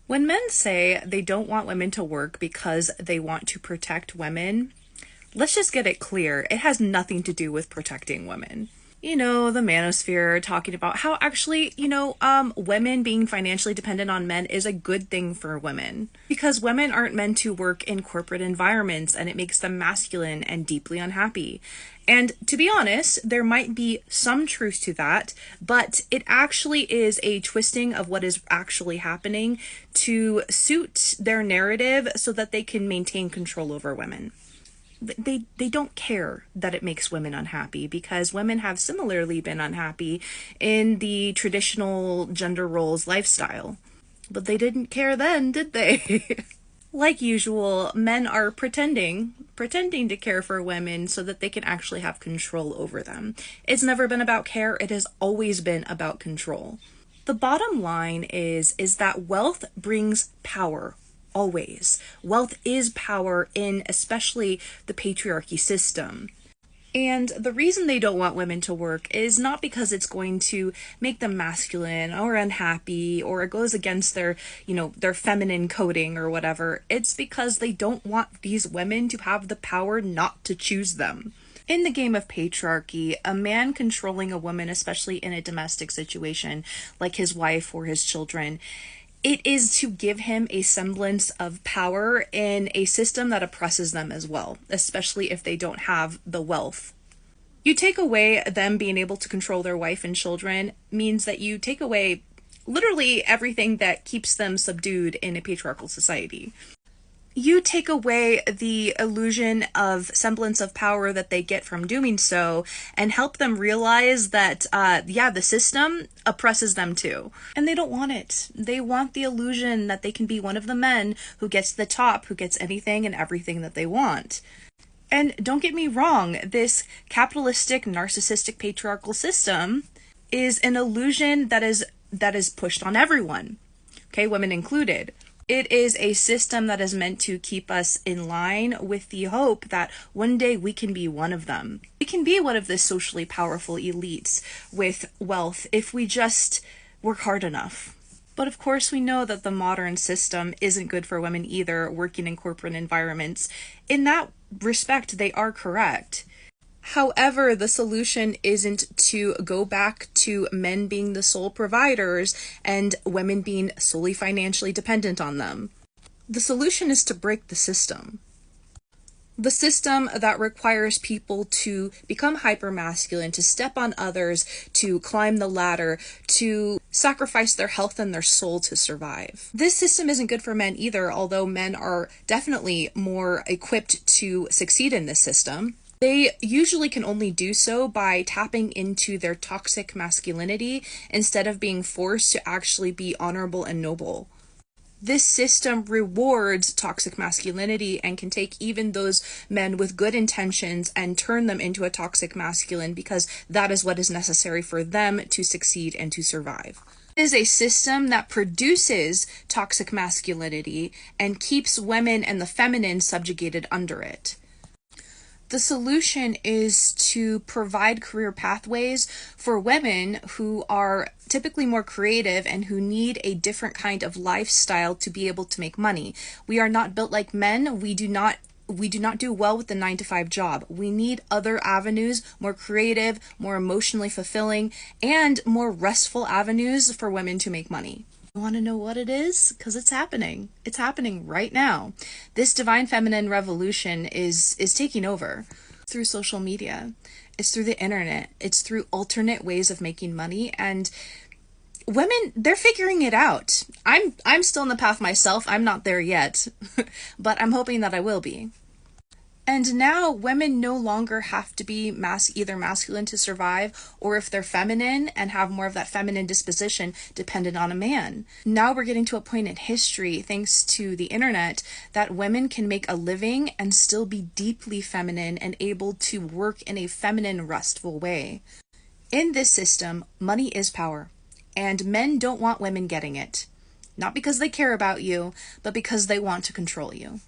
When men say they don't want women to work because they want to protect women, let's just get it clear. It has nothing to do with protecting women. The manosphere talking about how actually, women being financially dependent on men is a good thing for women because women aren't meant to work in corporate environments and it makes them masculine and deeply unhappy. And to be honest, there might be some truth to that, but it actually is a twisting of what is actually happening to suit their narrative so that they can maintain control over women. They don't care that it makes women unhappy because women have similarly been unhappy in the traditional gender roles lifestyle. But they didn't care then, did they? Like usual, men are pretending to care for women so that they can actually have control over them. It's never been about care, it has always been about control. The bottom line is that wealth brings power. Always. Wealth is power in especially the patriarchy system. And the reason they don't want women to work is not because it's going to make them masculine or unhappy or it goes against their feminine coding or whatever. It's because they don't want these women to have the power not to choose them. In the game of patriarchy, a man controlling a woman, especially in a domestic situation like his wife or his children, it is to give him a semblance of power in a system that oppresses them as well, especially if they don't have the wealth. You take away them being able to control their wife and children means that you take away literally everything that keeps them subdued in a patriarchal society. You take away the illusion of semblance of power that they get from doing so and help them realize that, the system oppresses them too. And they don't want it. They want the illusion that they can be one of the men who gets to the top, who gets anything and everything that they want. And don't get me wrong, this capitalistic, narcissistic, patriarchal system is an illusion that is pushed on everyone. Okay, women included. It is a system that is meant to keep us in line with the hope that one day we can be one of them. We can be one of the socially powerful elites with wealth if we just work hard enough. But of course, we know that the modern system isn't good for women either, working in corporate environments. In that respect, they are correct. However, the solution isn't to go back to men being the sole providers and women being solely financially dependent on them. The solution is to break the system. The system that requires people to become hypermasculine, to step on others, to climb the ladder, to sacrifice their health and their soul to survive. This system isn't good for men either, although men are definitely more equipped to succeed in this system. They usually can only do so by tapping into their toxic masculinity instead of being forced to actually be honorable and noble. This system rewards toxic masculinity and can take even those men with good intentions and turn them into a toxic masculine because that is what is necessary for them to succeed and to survive. It is a system that produces toxic masculinity and keeps women and the feminine subjugated under it. The solution is to provide career pathways for women who are typically more creative and who need a different kind of lifestyle to be able to make money. We are not built like men. We do not do well with the 9-to-5 job. We need other avenues, more creative, more emotionally fulfilling, and more restful avenues for women to make money. You want to know what it is? Because it's happening. It's happening right now. This divine feminine revolution is taking over through social media. It's through the internet. It's through alternate ways of making money, and women, they're figuring it out. I'm still on the path myself. I'm not there yet, but I'm hoping that I will be. And now women no longer have to be either masculine to survive, or if they're feminine and have more of that feminine disposition, dependent on a man. Now we're getting to a point in history, thanks to the internet, that women can make a living and still be deeply feminine and able to work in a feminine, restful way. In this system, money is power, and men don't want women getting it. Not because they care about you, but because they want to control you.